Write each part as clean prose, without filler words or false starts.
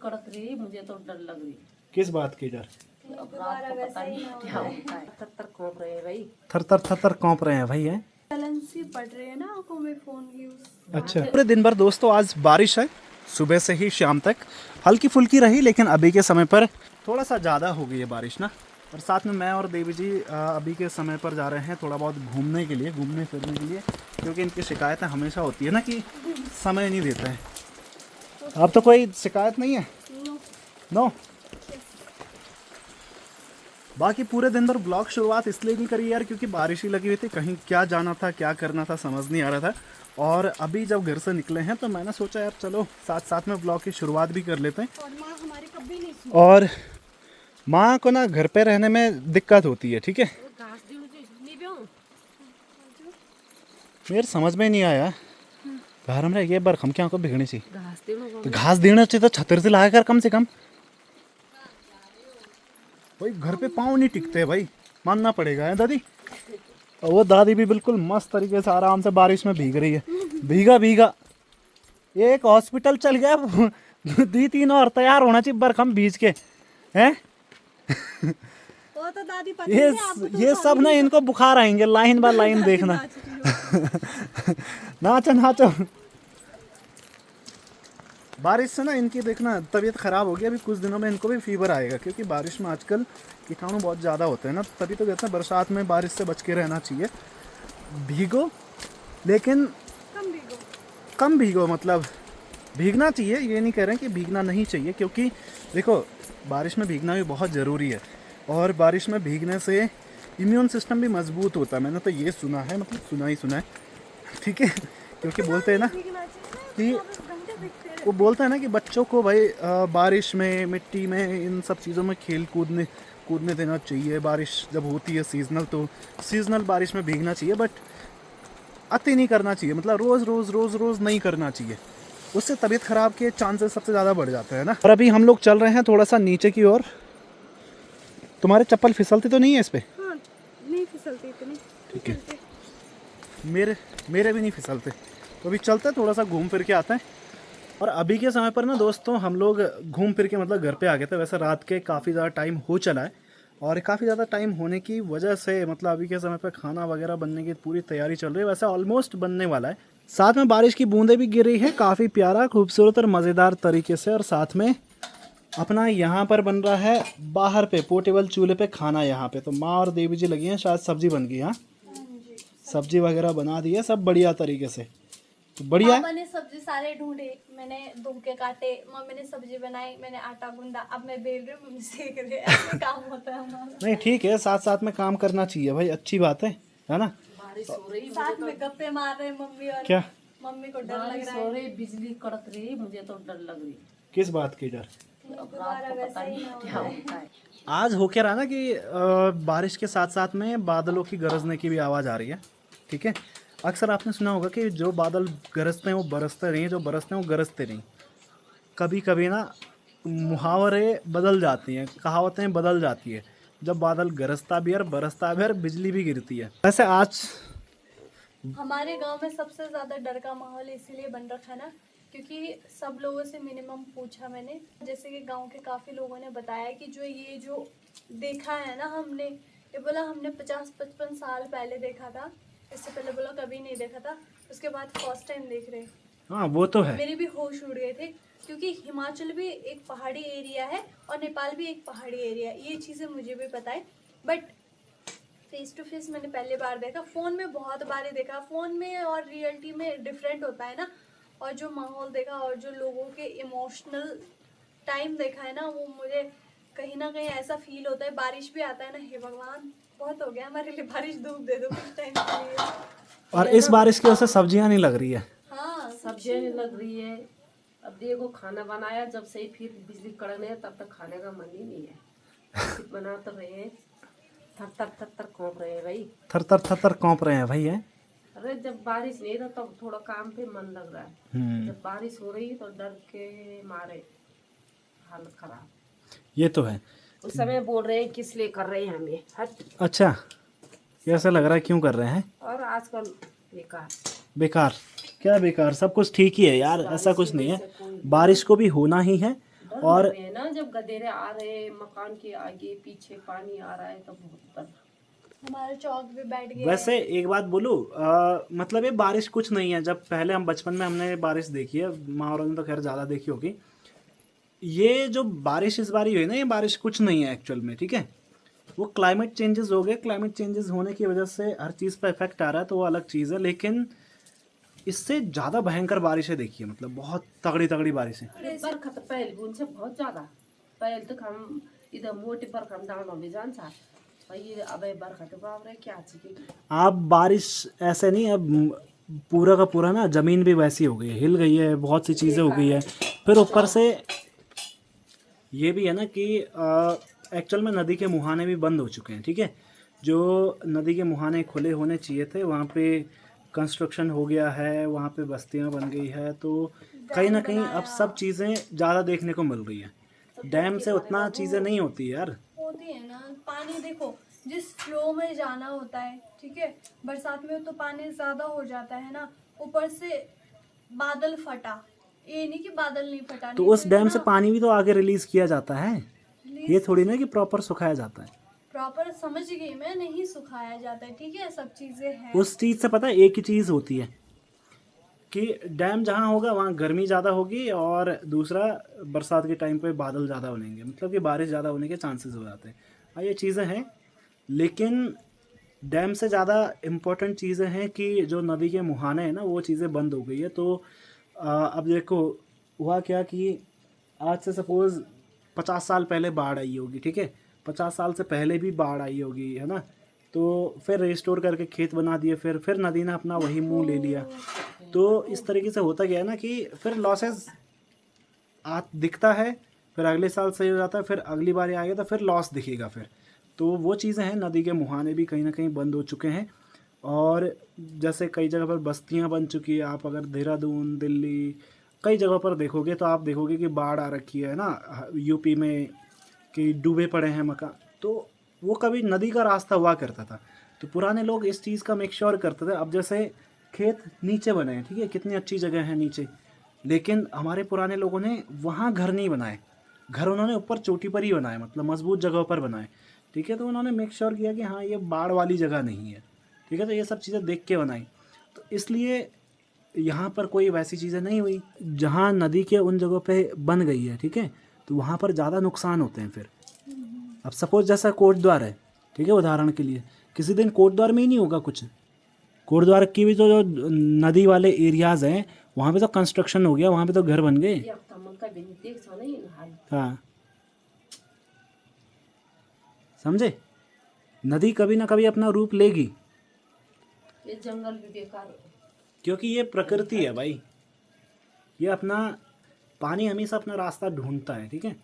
कड़क रही, मुझे तो डर लग रही। किस बात की डर? अब रात को पता नहीं क्या होता है। थर कांप रहे हैं भाई, थर कांप रहे हैं भाई। है जलन सी पड़ रही है ना आंखों में फोन की। अच्छा, पूरे दिन भर दोस्तों आज बारिश है, सुबह से ही शाम तक हल्की फुल्की रही, लेकिन अभी के समय पर थोड़ा सा ज़्यादा हो गई है बारिश ना। और साथ में मैं और देवी जी अभी के समय पर जा रहे हैं थोड़ा बहुत घूमने के लिए, घूमने फिरने के लिए, क्योंकि इनकी शिकायतें हमेशा होती है ना कि समय नहीं देते हैं। अब तो कोई शिकायत नहीं है? नो। बाकी पूरे दिन भर ब्लॉग शुरुआत इसलिए नहीं करी यार क्योंकि बारिश ही लगी हुई थी, कहीं क्या जाना था क्या करना था समझ नहीं आ रहा था। और अभी जब घर से निकले हैं तो मैंने सोचा यार चलो साथ साथ में ब्लॉग की शुरुआत भी कर लेते हैं। और माँ हमारी कभी नहीं सुनी। और माँ को ना घर पे रहने में दिक्कत होती है, ठीक है। मेरे समझ में नहीं आया घर में ये बार हम क्या को बिगड़ी सी तो घास देना चाहिए तो छतर से लगा कर कम से कम भाई, घर पे पाँव नहीं टिकते भाई, मानना पड़ेगा है दादी। और वो दादी भी बिल्कुल मस्त तरीके से आराम से बारिश में भीग रही है, भीगा भीगा। एक हॉस्पिटल चल गया, 2-3 और तैयार होना चाहिए बरखम भीज के हैं। वो तो दादी पता ये सब ना इनको बुखार आएंगे लाइन बाय लाइन देखना। नाचो नाचो। बारिश से ना इनकी देखना तबीयत ख़राब हो गई, अभी कुछ दिनों में इनको भी फीवर आएगा क्योंकि बारिश में आजकल कीटाणु बहुत ज़्यादा होते हैं ना, तभी तो कहते हैं बरसात में बारिश से बच के रहना चाहिए। भीगो लेकिन कम भीगो, मतलब भीगना चाहिए, ये नहीं कह रहे हैं कि भीगना नहीं चाहिए, क्योंकि देखो बारिश में भीगना भी बहुत ज़रूरी है और बारिश में भीगने से इम्यून सिस्टम भी मजबूत होता है। मैंने तो ये सुना है, मतलब सुना है, ठीक है। क्योंकि बोलते हैं ना कि वो बोलता है ना कि बच्चों को भाई बारिश में मिट्टी में इन सब चीज़ों में खेल कूदने देना चाहिए। बारिश जब होती है सीजनल तो सीजनल बारिश में भीगना चाहिए, बट अति नहीं करना चाहिए, मतलब रोज़ नहीं करना चाहिए, उससे तबीयत ख़राब के चांसेस सबसे ज़्यादा बढ़ जाते हैं ना। और अभी हम लोग चल रहे हैं थोड़ा सा नीचे की ओर। तुम्हारे चप्पल फिसलती तो नहीं है इस पर? हाँ, नहीं फिसलती इतनी। ठीक है, मेरे भी नहीं फिसलते। तो अभी चलते हैं थोड़ा सा घूम फिर के आते हैं। और अभी के समय पर ना दोस्तों हम लोग घूम फिर के मतलब घर पे आ गए थे। वैसे रात के काफ़ी ज़्यादा टाइम हो चला है और काफ़ी ज़्यादा टाइम होने की वजह से मतलब अभी के समय पर खाना वगैरह बनने की पूरी तैयारी चल रही है, वैसे ऑलमोस्ट बनने वाला है। साथ में बारिश की बूंदें भी गिर रही है काफ़ी प्यारा खूबसूरत और मज़ेदार तरीके से। और साथ में अपना यहाँ पर बन रहा है बाहर पे पोर्टेबल चूल्हे पे खाना। यहाँ पे तो माँ और देवी जी लगी हैं, शायद सब्जी बन गई। हाँ, सब्जी वगैरह बना दी है सब बढ़िया तरीके से, तो बढ़िया। पापा ने सब्जी सारे ढूंढे, मैंने धुमके काटे, मम्मी ने सब्जी बनाई, मैंने आटा गूंदा, अब मैं बेल रही हूँ, मम्मी सेक रही है। ऐसे काम होता है हमारा। नहीं ठीक है, साथ साथ में काम करना चाहिए भाई, अच्छी बात है ना। बारिश हो रही, साथ में गप्पे मार रहे मम्मी और क्या? मम्मी को डर लग बारिश रहा हो है। रही, बिजली कड़क रही, मुझे तो डर लग रही। किस बात की डर? अब रात को पता नहीं क्या होता है। आज हो क्या रहा ना कि बारिश के साथ साथ में बादलों की गरजने की भी आवाज़ आ रही है, ठीक है। अक्सर आपने सुना होगा कि जो बादल गरजते हैं वो बरसते नहीं, जो बरसते हैं वो गरजते नहीं। कभी कभी ना मुहावरे बदल जाती हैं, कहावतें बदल जाती है। जब बादल गरजता भी है और बरसता भी है और बिजली भी गिरती है। वैसे आज हमारे गांव में सबसे ज्यादा डर का माहौल इसीलिए बन रखा है ना क्योंकि सब लोगों से मिनिमम पूछा मैंने, जैसे कि गांव के काफी लोगों ने बताया कि जो देखा है ना हमने, ये बोला हमने 50-55 साल पहले देखा था, इससे पहले बोला कभी नहीं देखा था, उसके बाद फर्स्ट टाइम देख रहे। हाँ वो तो है। मेरे भी होश उड़ गए थे क्योंकि हिमाचल भी एक पहाड़ी एरिया है और नेपाल भी एक पहाड़ी एरिया है, ये चीज़ें मुझे भी पता है, बट फेस टू फेस मैंने पहली बार देखा। फ़ोन में बहुत बार ही देखा, फ़ोन में और रियलिटी में डिफरेंट होता है ना। और जो माहौल देखा और जो लोगों के इमोशनल टाइम देखा है ना, वो मुझे कहीं ना कहीं ऐसा फील होता है। बारिश भी आता है ना, हे भगवान बहुत हो गया हमारे लिए, बारिश धूप दे दो कुछ टाइम के लिए। और इस बारिश की वजह से सब्जियां नहीं लग रही है। हाँ, सब्जियां नहीं लग रही है। अब देखो खाना बनाया जब से ही फिर बिजली कड़कने तब तक खाने का मन ही नहीं है। बना तो रहे हैं, थर कांप रहे हैं भाई, थर कांप रहे हैं भाई। है अरे जब बारिश नहीं था तब थोड़ा काम पे मन लग रहा है, जब बारिश हो रही है तो डर के मारे हालत खराब। ये तो है। उस समय बोल रहे हैं किस लिए कर रहे हैं हमें, हट। अच्छा, कैसा लग रहा है, क्यों कर रहे हैं? और आजकल बेकार क्या बेकार, सब कुछ ठीक ही है यार, ऐसा कुछ नहीं है। बारिश को भी होना ही है और है ना, जब गधेरे आ रहे हैं मकान के आगे पीछे पानी आ रहा है तो बहुत डर। हमारा चौक भी बैठ गया वैसे एक बात बोलूं, मतलब ये बारिश कुछ नहीं है। जब पहले हम बचपन में हमने बारिश देखी है, माँ और ने तो खैर ज़्यादा देखी होगी। ये जो बारिश इस बारी हुई ना, ये बारिश कुछ नहीं है एक्चुअल में, ठीक है। वो क्लाइमेट चेंजेस हो गए, क्लाइमेट चेंजेस होने की वजह से हर चीज़ पर इफेक्ट आ रहा है, तो वो अलग चीज़ है। लेकिन इससे ज़्यादा भयंकर बारिशें देखी है, मतलब बहुत तगड़ी तगड़ी बारिशें। बर्खा तो पहले भी उनसे बहुत ज्यादा, पहले तो हम इधर मोटे बर्खा में डाँडों में जान था भाई, अब ये बर्खा तो बाप रे क्या चीज़। आप बारिश ऐसे नहीं, अब पूरा का पूरा ना ज़मीन भी वैसी हो गई है, हिल गई है, बहुत सी चीज़ें हो गई है। फिर ऊपर से ये भी है ना कि एक्चुअल में नदी के मुहाने भी बंद हो चुके हैं, ठीक है। जो नदी के मुहाने खुले होने चाहिए थे, वहाँ पे कंस्ट्रक्शन हो गया है, वहाँ पे बस्तियाँ बन गई है, तो कहीं ना कहीं अब सब चीज़ें ज़्यादा देखने को मिल रही हैं। डैम से उतना चीज़ें नहीं होती यार। होती है ना। पानी देखो जिस फ्लो में जाना होता है, ठीक है, बरसात में तो पानी ज्यादा हो जाता है ना, ऊपर से बादल फटा, ये नहीं कि बादल नहीं फटा, तो नहीं उस डैम से इतना पानी भी तो आगे रिलीज़ किया जाता है, ये थोड़ी ना कि प्रॉपर सुखाया जाता है। प्रॉपर समझ गई मैं, नहीं सुखाया जाता है, ठीक है, सब चीजें हैं। उस चीज़ से पता है एक ही चीज़ होती है कि डैम जहाँ होगा वहाँ गर्मी ज़्यादा होगी, और दूसरा बरसात के टाइम पे बादल ज़्यादा बनेंगे, मतलब कि बारिश ज़्यादा होने के चांसेस हो जाते हैं। हाँ, ये चीज़ें हैं, लेकिन डैम से ज़्यादा इम्पोर्टेंट चीज़ें हैं कि जो नदी के मुहाने हैं ना, वो चीज़ें बंद हो गई है। तो अब देखो हुआ क्या कि आज से सपोज़ 50 साल पहले बाढ़ आई होगी, ठीक है, 50 साल से पहले भी बाढ़ आई होगी, है ना। तो फिर रिस्टोर करके खेत बना दिए, फिर नदी ने अपना वही मुंह ले लिया। तो इस तरीके से होता गया ना कि फिर लॉसेस दिखता है, फिर अगले साल सही हो जाता है, फिर अगली बार आएगा तो फिर लॉस दिखेगा फिर। तो वो चीज़ें हैं, नदी के मुहाने भी कहीं ना कहीं बंद हो चुके हैं, और जैसे कई जगह पर बस्तियां बन चुकी है। आप अगर देहरादून, दिल्ली, कई जगहों पर देखोगे तो आप देखोगे कि बाढ़ आ रखी है ना, यूपी में कि डूबे पड़े हैं मकान। तो वो कभी नदी का रास्ता हुआ करता था, तो पुराने लोग इस चीज़ का मेक श्योर करते थे। अब जैसे खेत नीचे बने हैं, ठीक है, कितनी अच्छी जगह है नीचे, लेकिन हमारे पुराने लोगों ने वहाँ घर नहीं बनाए, घर उन्होंने ऊपर चोटी पर ही बनाए, मतलब मजबूत जगहों पर बनाए, ठीक है। तो उन्होंने मेक श्योर किया कि हाँ ये बाढ़ वाली जगह नहीं है, ठीक है। तो ये सब चीज़ें देख के बनाई, तो इसलिए यहाँ पर कोई वैसी चीज़ें नहीं हुई। जहाँ नदी के उन जगहों पे बन गई है, ठीक है, तो वहाँ पर ज़्यादा नुकसान होते हैं फिर। अब सपोज जैसा कोट द्वार है, ठीक है, उदाहरण के लिए, किसी दिन कोट द्वार में ही नहीं होगा कुछ। कोट द्वार की भी तो जो नदी वाले एरियाज़ हैं, वहाँ पे तो कंस्ट्रक्शन हो गया, वहाँ पे तो घर बन गए। हाँ, समझे, नदी कभी ना कभी अपना रूप लेगी, ये जंगल भी बेकार हो। क्योंकि ये प्रकृति है भाई। ये अपना पानी हमेशा अपना रास्ता ढूंढता है, ठीक है।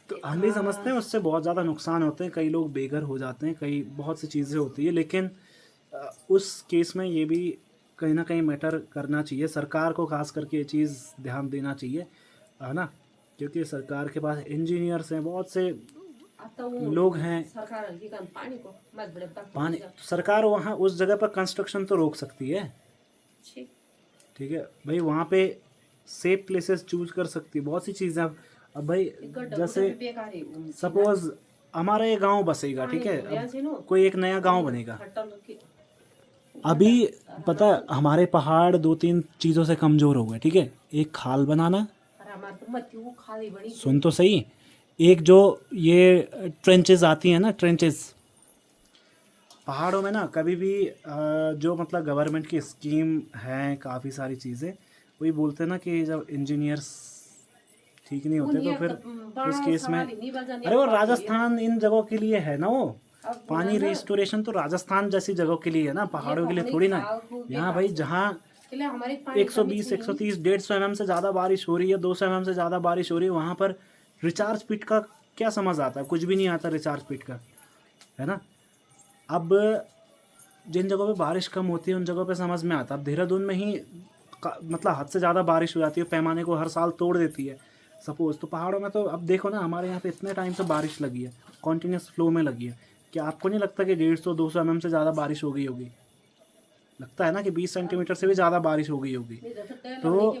तो हम भी समझते हैं उससे बहुत ज़्यादा नुकसान होते हैं, कई लोग बेघर हो जाते हैं, कई बहुत सी चीज़ें होती है, लेकिन उस केस में ये भी कहीं ना कहीं मैटर करना चाहिए। सरकार को खास करके ये चीज़ ध्यान देना चाहिए, है ना, क्योंकि सरकार के पास इंजीनियर्स हैं, बहुत से लोग हैं। पानी सरकार वहाँ उस जगह पर कंस्ट्रक्शन तो रोक सकती है, ठीक है भाई, वहाँ पे सेफ प्लेसेस चूज कर सकती है, बहुत सी चीज़ें। अब भाई जैसे सपोज हमारा ये गांव बसेगा, ठीक है, अब कोई एक नया गांव बनेगा। अभी पता है हमारे पहाड़ 2-3 चीज़ों से कमज़ोर हो गए, ठीक है। एक खाल बनाना, सुन तो सही, एक जो ये ट्रेंचेस आती हैं ना, ट्रेंचेस पहाड़ों में ना, कभी भी जो मतलब गवर्नमेंट की स्कीम है, काफ़ी सारी चीज़ें, वही बोलते हैं ना कि जब इंजीनियर्स ठीक नहीं होते तो फिर उस केस में, अरे वो राजस्थान इन जगहों के लिए है ना, वो पानी रिस्टोरेशन तो राजस्थान जैसी जगहों के लिए है ना, पहाड़ों के लिए थोड़ी ना। यहाँ भाई जहाँ 120, 130, 150 mm से ज़्यादा बारिश हो रही है, 200 mm से ज़्यादा बारिश हो रही है, वहाँ पर रिचार्ज पिट का क्या समझ आता है, कुछ भी नहीं आता रिचार्ज पिट का, है ना। अब जिन जगहों पे बारिश कम होती है उन जगहों पे समझ में आता है। अब देहरादून में ही मतलब हद से ज़्यादा बारिश हो जाती है, पैमाने को हर साल तोड़ देती है सपोज। तो पहाड़ों में तो अब देखो ना, हमारे यहाँ पे इतने टाइम से बारिश लगी है, कॉन्टीन्यूस फ्लो में लगी है, क्या आपको नहीं लगता कि 150-200 mm से ज़्यादा बारिश हो गई होगी? लगता है ना कि 20 सेंटीमीटर से भी ज़्यादा बारिश हो गई होगी। तो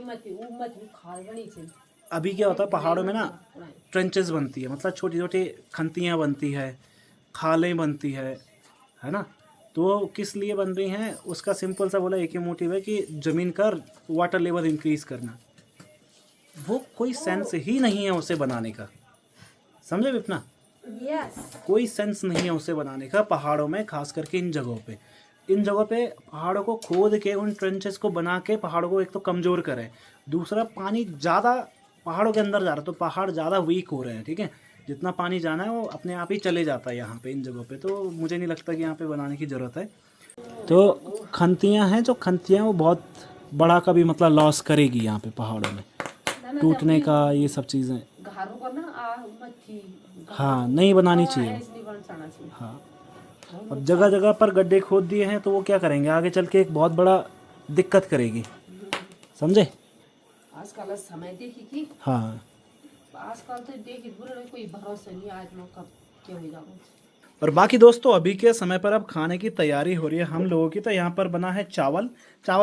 अभी क्या होता है पहाड़ों में ना ट्रेंचेस बनती है, मतलब छोटी छोटी खंतियाँ बनती है, खालें बनती है ना। तो किस लिए बन रही हैं उसका सिंपल सा बोला एक ही मोटिव है कि ज़मीन का वाटर लेवल इंक्रीज़ करना। वो कोई सेंस ही नहीं है उसे बनाने का, समझे विपना? यस। कोई सेंस नहीं है उसे बनाने का पहाड़ों में, खास करके इन जगहों पे। इन जगहों पे पहाड़ों को खोद के उन ट्रेंचेस को बना के पहाड़ों को एक तो कमज़ोर करें, दूसरा पानी ज़्यादा पहाड़ों के अंदर जा रहा है तो पहाड़ ज़्यादा वीक हो रहे हैं, ठीक है। जितना पानी जाना है वो अपने आप ही चले जाता है यहाँ पे इन जगहों पे, तो मुझे नहीं लगता कि यहाँ पे बनाने की ज़रूरत है। तो खंतियाँ हैं, जो खंतियाँ वो बहुत बड़ा का भी मतलब लॉस करेगी यहाँ पे पहाड़ों में, टूटने का ये सब चीज़ें। घरों को ना मच्छी हाँ, नहीं बनानी चाहिए। नहीं बनाना चाहिए। हाँ, और जगह जगह पर गड्ढे खोद दिए हैं तो वो क्या करेंगे आगे चल के, एक बहुत बड़ा दिक्कत करेगी, समझे? आजकल समय देखी कि हाँ, आजकल तो देखी बुरे कोई भरोसा नहीं आज में कब क्या हो जाओ। और बाकी दोस्तों अभी के समय पर अब खाने की तैयारी हो रही है हम लोगों की। तो यहाँ पर बना है चावल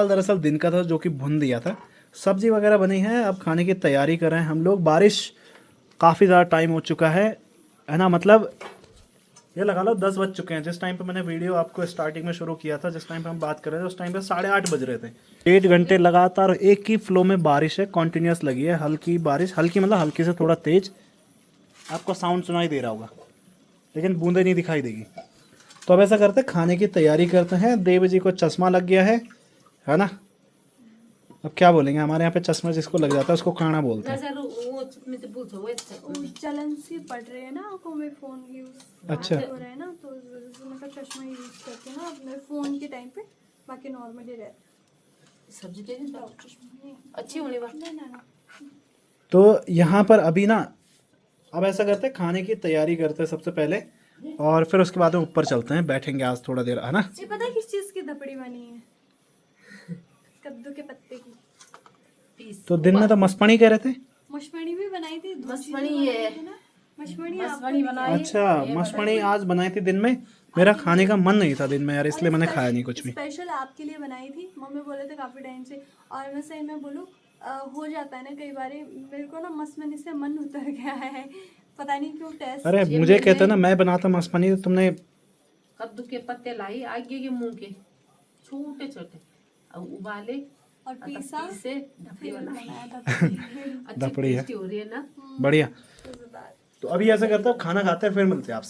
दरअसल दिन का था जो कि भुन दिया था, सब्जी वगैरह बनी है, अब खाने की तैयारी कर रहे हैं हम लोग। बारिश काफ़ी ज़्यादा टाइम हो चुका है ना, मतलब ये लगा लो 10 बज चुके हैं। जिस टाइम पे मैंने वीडियो आपको स्टार्टिंग में शुरू किया था, जिस टाइम पे हम बात कर रहे थे उस टाइम पे 8:30 बज रहे थे। 1 घंटे लगातार एक ही फ्लो में बारिश है, कॉन्टीन्यूस लगी है। हल्की बारिश, हल्की मतलब हल्की से थोड़ा तेज, आपको साउंड सुनाई दे रहा होगा लेकिन बूंदे नहीं दिखाई देगी। तो अब ऐसा करते हैं खाने की तैयारी करते हैं। देव जी को चश्मा लग गया है ना। अब क्या बोलेंगे, हमारे यहाँ पे चश्मा जिसको लग जाता है उसको काना बोलते हैं। चलन सी पड़ रही है ना आंखों में, फोन यूज अच्छा। हो रहा है ना, तो उस वजह से मैं चश्मा यूज करती हूँ ना अपने फोन के टाइम पे, बाकी नॉर्मली रहता सब्जी दे दी है। अच्छी होने वाली। ना तो यहाँ पर अभी ना अब ऐसा करते हैं खाने की तैयारी करते हैं सबसे पहले, और फिर उसके बाद हम ऊपर चलते हैं, बैठेंगे आज थोड़ा देर, है ना। ये पता है किस चीज की धपड़ी बनी है? कद्दू के पत्ते की। पीस तो दिन में तो मस्पणी कह रहे थे। मशमणी भी बनाई थी, दो मशमणी चीजें है। बनाई थी ना। मशमणी मशमणी बनाई। अच्छा, मस्पणी आज बनाई थी दिन में। मेरा खाने का मन नहीं था दिन में यार, इसलिए मैंने खाया नहीं कुछ भी। स्पेशल आपके लिए बनाई थी, मम्मी बोले थे काफी टाइम से। और मैं सही में बोलूँ हो जाता है ना कई बार, मेरे को ना मशमणी से मन उतर गया है, पता नहीं क्यों टेस्ट। अरे मुझे कहते ना मैं बनाता मस्पणी, तो तुमने कद्दू के पत्ते लाई आगे के मुंह के छोटे छोटे और उबाले और पीसा, से ढपड़ी बनाई। बनाया था अच्छी ढपड़ी है। टेस्टी हो रही है ना। बढ़िया। मजेदार। तो अभी ऐसा करते हैं खाना खाते हैं फिर मिलते हैं आपसे।